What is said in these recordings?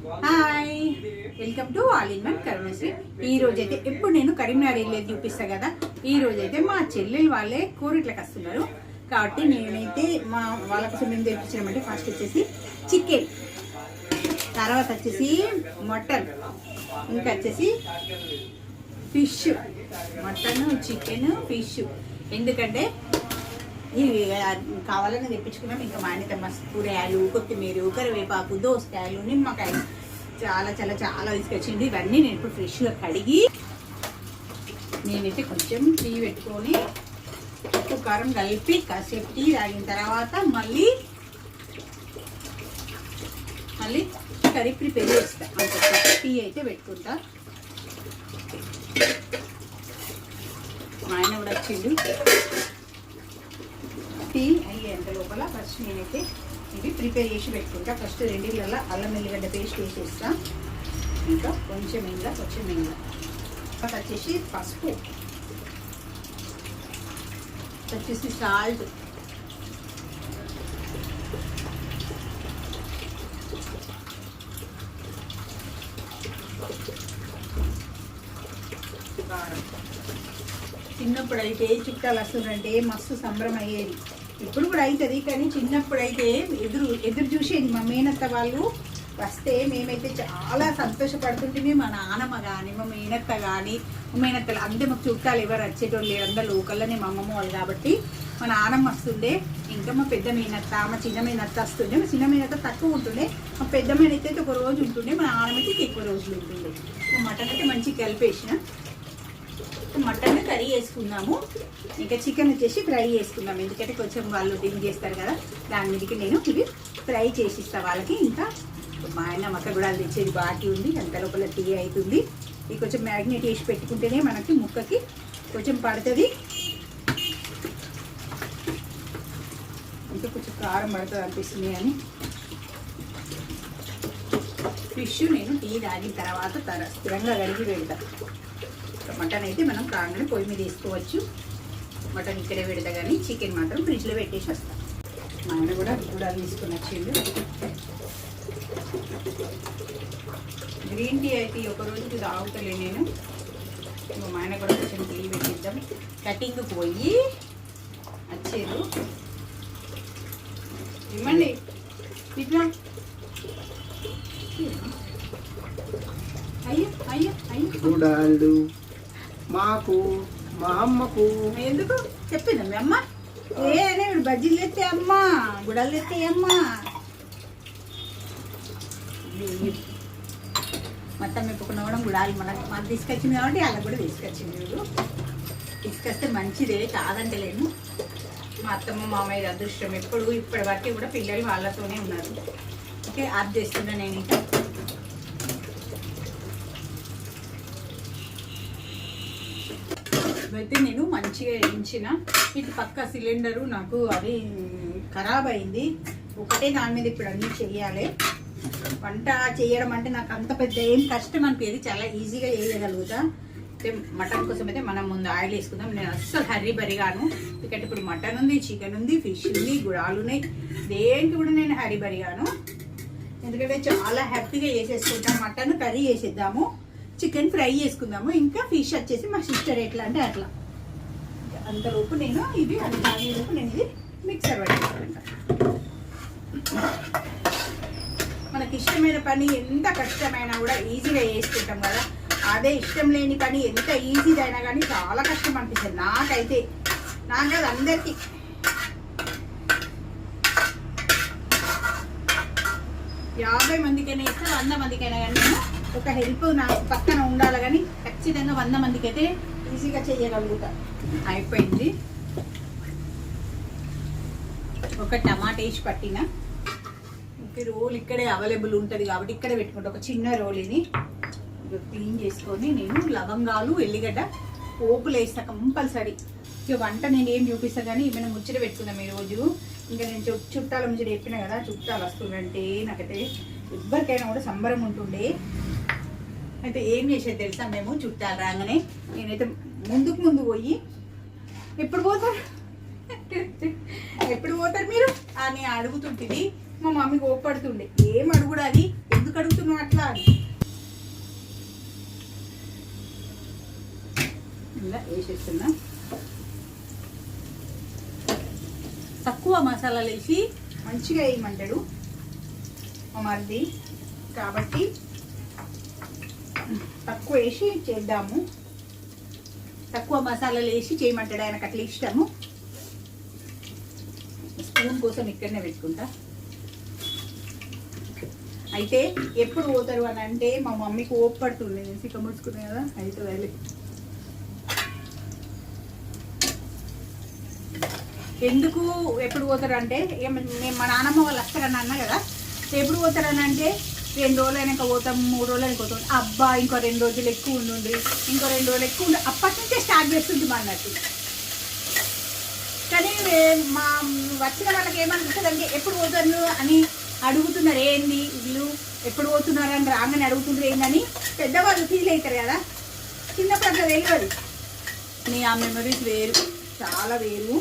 Hi, welcome to all in one Karunasri. ఈ రోజైతే ఎప్పుడు నేను కరీంనగర్ వెళ్ళేది చూపిస్తా కదా. ఈ రోజైతే మా చెల్లెలు వాళ్ళే కోరిట్లకు వస్తున్నారు కాబట్టి నేనైతే వాళ్ళ కోసం మేము తెప్పించామంటే ఫస్ట్ వచ్చేసి చికెన్, తర్వాత వచ్చేసి మటన్, ఇంకా వచ్చేసి ఫిష్. Mutton, chicken, fish. ఎందుకంటే ఇవి కావాలని తెప్పించుకున్నాం. ఇంకా మా ఆయన మస్తు కూరగాయలు, కొత్తిమీర, కరివేపాకు, దోసకాయలు, నిమ్మకాయలు చాలా చాలా చాలా తీసుకొచ్చింది. ఇవన్నీ నేను ఇప్పుడు ఫ్రెష్గా కడిగి నేనైతే కొంచెం టీ పెట్టుకొని ఉప్పు కారం కలిపి కాసేపు టీ తాగిన తర్వాత మళ్ళీ కర్రీ ప్రిపేర్ చేస్తా. టీ అయితే పెట్టుకుంటా. మా ఆయన కూడా వచ్చిండు. టీ అయ్యేంత లోపల ఫస్ట్ నేనైతే ఇవి ప్రిపేర్ చేసి పెట్టుకుంటా. ఫస్ట్ రెండిళ్ళల్లో అల్లం ఎల్లిగడ్డ పేస్ట్ వేసేస్తా. ఇంకా కొంచెం వచ్చేసి పసుపు, వచ్చేసి సాల్ట్, కారం. చిన్నప్పుడు అయితే చుట్టాలు వస్తుందంటే మస్తు సంబరం అయ్యేది. ఇప్పుడు కూడా అవుతుంది కానీ చిన్నప్పుడు అయితే ఎదురు చూసేది మా మేనత్త వాళ్ళు వస్తే. మేమైతే చాలా సంతోషపడుతుంటే మా నాన్నమ్మ కానీ మా మేనత్త కానీ, మా మేనత్తలు అంటే మాకు చుట్టాలు ఎవరు వచ్చేటోళ్ళు లేరు, అందరు లోకల్లోనే మా అమ్మమ్మ వాళ్ళు కాబట్టి మా నాన్నమ్మ వస్తుండే. ఇంకా మా పెద్ద మేనత్త, మా చిన్న మేనత్త వస్తుండే. మా చిన్న మేనత్త తక్కువ ఉంటుండే, మా పెద్ద మేనత్త అయితే ఒక రోజు ఉంటుండే, మా నాన్నమ్మ అయితే ఎక్కువ రోజులు ఉంటుండే. మటన్ అయితే మంచిగా కలిపేసిన. మటన్ కర్రీ వేసుకున్నాము. ఇంకా చికెన్ వచ్చేసి ఫ్రై చేసుకున్నాము. ఎందుకంటే కొంచెం వాళ్ళు డ్రింక్ చేస్తారు కదా, దాని మీదకి నేను ఇవి ఫ్రై చేసిస్తా వాళ్ళకి. ఇంకా మా ఆయన మక్క కూడా తెచ్చేది బాకీ ఉంది. అంత లోపల టీ అవుతుంది. ఇది కొంచెం మ్యారినేట్ చేసి పెట్టుకుంటేనే మనకి ముక్కకి కొంచెం పడుతుంది. ఇంకా కొంచెం కారం పడుతుంది అనిపిస్తుంది. అని ఫిష్ నేను టీ తాగిన తర్వాత స్థిరంగా కడిగి పెడతా. మటన్ అయితే మనం కాగానే పొయ్యి మీద వేసుకోవచ్చు. మటన్ ఇక్కడే పెడతా కానీ చికెన్ మాత్రం ఫ్రిడ్జ్లో పెట్టేసి వస్తాం. మా ఆయన కూడా తీసుకుని వచ్చిండు. గ్రీన్ టీ అయితే ఒక రోజుకి తాగుతలే నేను. మా ఆయన కూడా కొంచెం టీ పెట్టిద్దాం. కటింగ్ పోయి వచ్చేది ఇవ్వండి. ఇట్లా అయ్యో మాకు మా అమ్మకు ఎందుకు చెప్పిందా మీ అమ్మ? వీడు బజ్జీలు ఎత్తే అమ్మ, గుడాలు ఎత్తే అమ్మ. మొత్తం మెప్పుకున్న కూడా గుడాలు మనకు తీసుకొచ్చింది కాబట్టి వాళ్ళకి కూడా తీసుకొచ్చింది. వీడు తీసుకొస్తే మంచిదే, కాదంటలేను. మా అత్తమ్మ మామయ్య అదృష్టం. ఇప్పటి వరకు కూడా పిల్లలు వాళ్ళతోనే ఉన్నారు. ఓకే, ఆఫ్ చేస్తున్నా నేను. ఇంకా అయితే నేను మంచిగా వేయించిన. ఇటు పక్క సిలిండరు నాకు అది ఖరాబ్ అయింది. ఒకటే దాని మీద ఇప్పుడు అన్నీ చెయ్యాలి. వంట చేయడం అంటే నాకు అంత పెద్ద ఏం కష్టం అనిపించేది, చాలా ఈజీగా చేయగలుగుతా. అయితే మటన్ కోసం అయితే మనం ముందు ఆయిల్ వేసుకుందాం. నేను అస్సలు హర్రీ బరిగాను. ఎందుకంటే ఇప్పుడు మటన్ ఉంది, చికెన్ ఉంది, ఫిష్ ఉంది, గుడాలు ఉన్నాయి. దేనికి కూడా నేను హర్రీ బరిగాను. ఎందుకంటే చాలా హ్యాపీగా చేసేసుకుంటాం. మటన్ కర్రీ చేసేద్దాము, చికెన్ ఫ్రై చేసుకుందాము, ఇంకా ఫిష్ వచ్చేసి మా సిస్టర్ ఎట్లా అంటే అట్లా. అంతలోపు నేను ఇది తాగేలోపు నేను ఇది మిక్సర్ పట్టేసుకుంటా. మనకి ఇష్టమైన పని ఎంత కష్టమైనా కూడా ఈజీగా చేసుకుంటాం కదా. అదే ఇష్టం లేని పని ఎంత ఈజీదైనా కానీ చాలా కష్టం అనిపిస్తుంది నాకైతే. నాకు కాదు, అందరికీ. యాభై మందికైనా ఇస్తే 100 మందికైనా కానీ ఒక హెల్ప్ నాకు పక్కన ఉండాలి. కానీ ఖచ్చితంగా 100 మందికి అయితే ఈజీగా చేయగలుగుతా. అయిపోయింది. ఒక టమాటా వేసి పట్టిన. ఓకే, రోల్ ఇక్కడే అవైలబుల్ ఉంటుంది కాబట్టి ఇక్కడే పెట్టుకుంటా. ఒక చిన్న రోల్ ఇది క్లీన్ చేసుకొని నేను లవంగాలు, ఎల్లిగడ్డ పోపులు వేస్తా కంపల్సరీ. ఇక వంట నేను ఏం చూపిస్తాను కానీ ఏమైనా ముచ్చట పెట్టుకుందాం ఈరోజు. ఇంకా నేను చుట్టాల ముచ్చట చెప్పినా కదా, చుట్టాలు వస్తుందంటే నాకైతే ఎవరికైనా కూడా సంబరం ఉంటుండే. అయితే ఏం చేసేది తెలుసా, మేము చుట్టాలు రాగానే నేనైతే ముందు పోయి ఎప్పుడు పోతారు మీరు అని అడుగుతుంటుంది. మా మమ్మీ కోపడుతుండే, ఏం అడుగుడు అది, ఎందుకు అడుగుతున్నావు అట్లా ఇంకా వేసేస్తున్నా. తక్కువ మసాలాలు వేసి మంచిగా వేయమంటాడు మా మరిది, కాబట్టి తక్కువ వేసి చేద్దాము. తక్కువ మసాలాలు వేసి చేయమంటాడు, ఆయనకు అట్లా ఇష్టము. స్పూన్ కోసం ఇక్కడనే పెట్టుకుంటా. అయితే ఎప్పుడు పోతారు అని అంటే మా మమ్మీకి ఓపడుతుంది, నేను సిక్క ముడుచుకున్నా కదా, అయితే వెళ్ళి ఎందుకు ఎప్పుడు పోతారు అంటే మా నాన్నమ్మ వాళ్ళు వస్తారని అన్నా కదా, ఎప్పుడు పోతారని అంటే 2 రోజులు అయినాక పోతాం, 3 రోజులు అయినా పోతాం. అబ్బా ఇంకో 2 రోజులు ఎక్కువ ఉండి, ఇంకో 2 రోజులు ఎక్కువ ఉండి, అప్పటి నుంచే స్టార్ట్ చేస్తుంది అన్నట్టు. కానీ మా వచ్చిన వాళ్ళకి ఏమనిపిస్తుంది అంటే ఎప్పుడు పోతారు అని అడుగుతున్నారు, ఏంది వీళ్ళు ఎప్పుడు పోతున్నారు అని రాగానే అడుగుతున్నారు ఏందని పెద్దవాళ్ళు ఫీల్ అవుతారు కదా. చిన్నప్పుడు అట్లా తెలియదు. ఆ మెమరీస్ వేరు, చాలా వేరు.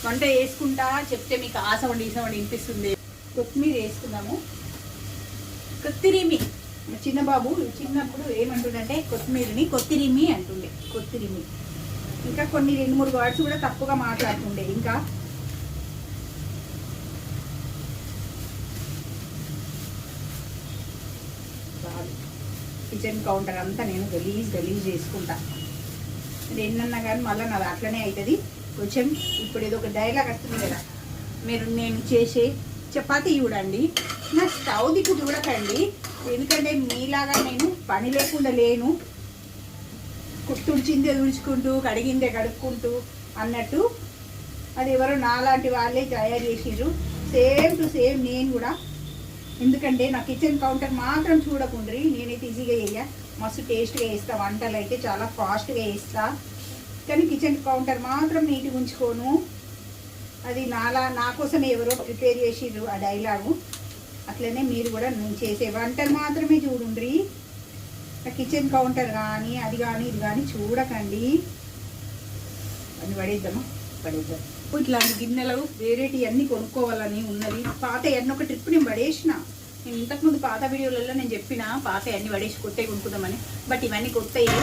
వంట వేసుకుంటా చెప్తే మీకు ఆసవండి ఈసవండి వినిపిస్తుంది. కొత్తిమీర వేసుకుందాము. కొత్తిరిమి, చిన్న బాబు చిన్నప్పుడు ఏమంటుండంటే కొత్తిమీరని కొత్తిరిమి అంటుండే, కొత్తిరిమి. ఇంకా కొన్ని 2-3 వర్డ్స్ కూడా తప్పుగా మాట్లాడుతుండే. ఇంకా కిచెన్ కౌంటర్ అంతా నేను గలీజ్ చేసుకుంటా. ఎన్నన్నా కానీ మళ్ళీ నాది అట్లనే అవుతుంది. కొంచెం ఇప్పుడు ఏదో ఒక డైలాగ్ వస్తుంది కదా, నేను చేసే చపాతీ చూడండి, నా స్టవ్ దిక్కు చూడకండి, ఎందుకంటే మీలాగా నేను పని లేకుండా లేను, తుడిచిందే తుడుచుకుంటూ కడిగిందే కడుక్కుంటూ అన్నట్టు. అది ఎవరో నాలాంటి వాళ్ళే తయారు చేసిర్రు, సేమ్ టు సేమ్ నేను కూడా. ఎందుకంటే నా కిచెన్ కౌంటర్ మాత్రం చూడకుండ్రి, నేనైతే ఈజీగా వేయ, మస్తు టేస్ట్గా వేస్తా, వంటలు అయితే చాలా ఫాస్ట్గా వేస్తా. కానీ కిచెన్ కౌంటర్ మాత్రం నీట్గా ఉంచుకోను. అది నా కోసమే ఎవరో ప్రిపేర్ చేసిర్రు ఆ డైలాగు. అట్లనే మీరు కూడా నేను చేసే వంటలు మాత్రమే చూడండి. కిచెన్ కౌంటర్ కానీ అది కానీ ఇది కానీ చూడకండి. అని పడేద్దామా, పడేద్దాం. ఇట్లాంటి గిన్నెలు వేరేటి అన్నీ కొనుక్కోవాలని ఉన్నది. పాత అన్నీ ఒక ట్రిప్ నేను పడేసిన. నేను ఇంతకుముందు పాత వీడియోలలో నేను చెప్పిన పాత అన్నీ పడేసి కొత్తవి కొనుక్కుందామని. బట్ ఇవన్నీ కొత్తవి.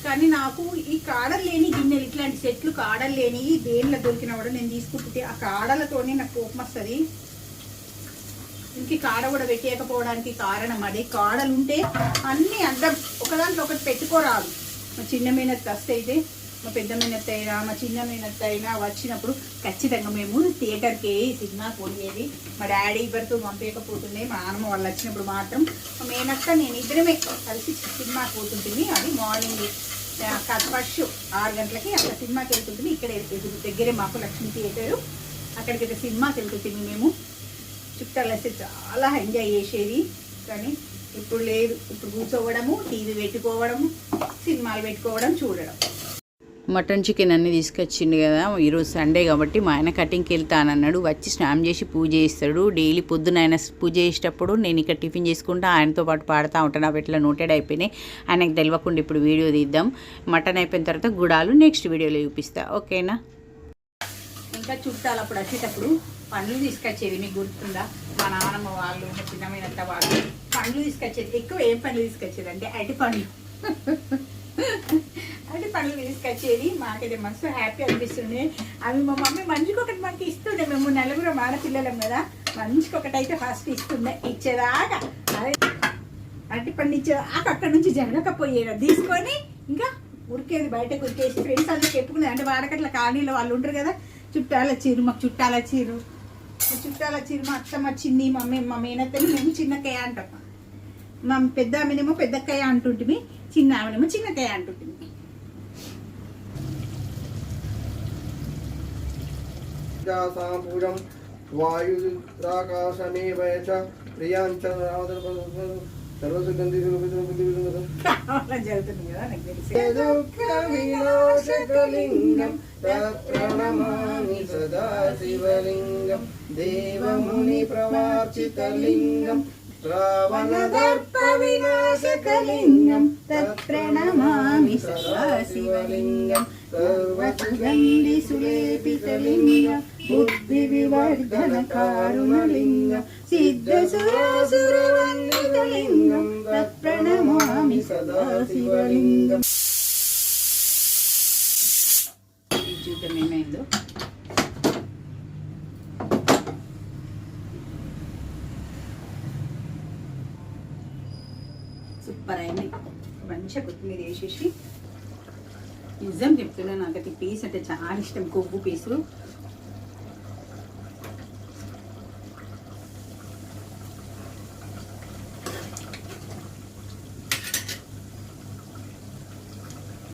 కానీ నాకు ఈ కాడలు లేని గిన్నెలు, ఇట్లాంటి సెట్లు కాడలు లేని దేనిలో దొరికినా కూడా నేను తీసుకుంటుంటే ఆ కాడలతోనే నాకు కోపం వస్తుంది. ఇంక కాడ కూడా పెట్టేయకపోవడానికి కారణం అదే. కాడలు ఉంటే అన్నీ అర్థం ఒకదాంట్లో ఒకటి పెట్టుకోరాదు. మా చిన్న మేనత్త వస్తే అయితే, మా పెద్ద మేనత్త అయినా మా చిన్న మేనత్త అయినా వచ్చినప్పుడు ఖచ్చితంగా మేము థియేటర్కి సినిమా పోయేది. మా డాడీ ఇద్దరితో పంపించకపోతుండే, మా నాన్నమ్మ వాళ్ళు వచ్చినప్పుడు మాత్రం మా మేనత్త నేను ఇద్దరమే కలిసి సినిమా పోతుంటుంది. అది మార్నింగ్ ఫస్ట్ 6 గంటలకి అక్కడ సినిమాకి వెళ్తుంటుంది. ఇక్కడ దగ్గరే మాకు లక్ష్మీ థియేటరు, అక్కడికి సినిమాకి వెళ్తుంటుంది. మేము చుట్టాలు వస్తే చాలా ఎంజాయ్ చేసేది. కానీ ఇప్పుడు లేదు. ఇప్పుడు కూర్చోవడము, టీవీ పెట్టుకోవడము, సినిమాలు పెట్టుకోవడం, చూడడం. మటన్ చికెన్ అన్నీ తీసుకొచ్చిండు కదా. ఈరోజు సండే కాబట్టి మా ఆయన కటింగ్కి వెళ్తానన్నాడు. వచ్చి స్నానం చేసి పూజ చేస్తాడు. డైలీ పొద్దున ఆయన పూజ చేసేటప్పుడు నేను ఇక్కడ టిఫిన్ చేసుకుంటా ఆయనతో పాటు పాడుతూ ఉంటాను. అవి ఇట్లా నోటెడ్ అయిపోయినాయి. ఆయనకు తెలియకుండా ఇప్పుడు వీడియో తీద్దాం. మటన్ అయిపోయిన తర్వాత గుడాలు నెక్స్ట్ వీడియోలో చూపిస్తా, ఓకేనా. ఇంకా చుట్టాలు అప్పుడు వచ్చేటప్పుడు పండ్లు తీసుకొచ్చేది, మీకు గుర్తుందా? మా నాన్నమ్మ వాళ్ళు, మా చిన్నమైనంత వాళ్ళు పండ్లు తీసుకొచ్చేది. ఎక్కువ ఏం పండ్లు తీసుకొచ్చేది అంటే అరటి పండ్లు. అరటి పండ్లు తీసుకొచ్చేది. మాకైతే మస్తు హ్యాపీ అనిపిస్తుండే. అవి మా మమ్మీ మంచికొకటి మనకి ఇస్తుండే. మేము నలుగురం ఆడపిల్లలం కదా, మంచికొకటి అయితే ఫస్ట్ ఇస్తుండే. ఇచ్చేదాకా అదే అరటి పండు ఇచ్చేదాకా అక్కడి నుంచి జరగకపోయేది. తీసుకొని ఇంకా ఉరికేది, బయటకు ఉరికేసి ఫ్రెండ్స్ అందరికి చెప్పుకునేది. అంటే వాడకట్ల కాలనీలో వాళ్ళు ఉంటారు కదా, చుట్టాలు వచ్చిర్రు, మాకు చుట్టాలు వచ్చిర్రు, మా అత్తమ్మ వచ్చింది, మా మేనత్తని మేము చిన్నక్కయ్య అంటాం. మా పెద్ద ఆమెనేమో పెద్దక్కయ్య అంటుంటిమి, చిన్న ఆమెనేమో చిన్నక్కయ్య అంటుంటిమి. వాయురాకాశమేవచ ప్రియాంచ సర్వసుగంధి జరుగుతుంది కదా నాకు తెలిసి. వినాశకలింగం ప్రణమామి సదా శివలింగం దేవముని ప్రవార్చితలింగం రావణదర్ప వినాశకలింగం తత్ప్రణమామి సదా శివలింగం సర్వసుగంధి సులేపితలింగం బుద్ధి వివర్ధన కారుణలింగం సిద్ధసురాసురవందితలింగం తత్ప్రణమామి సదా సదాశివలింగం. చూద్దాం ఏమైందో. సూపర్ అయింది. మంచిగా కొత్తిమీర వేసేసి, నిజం చెప్తున్నా నాకైతే పీస్ అంటే చాలా ఇష్టం, కొవ్వు పీసు.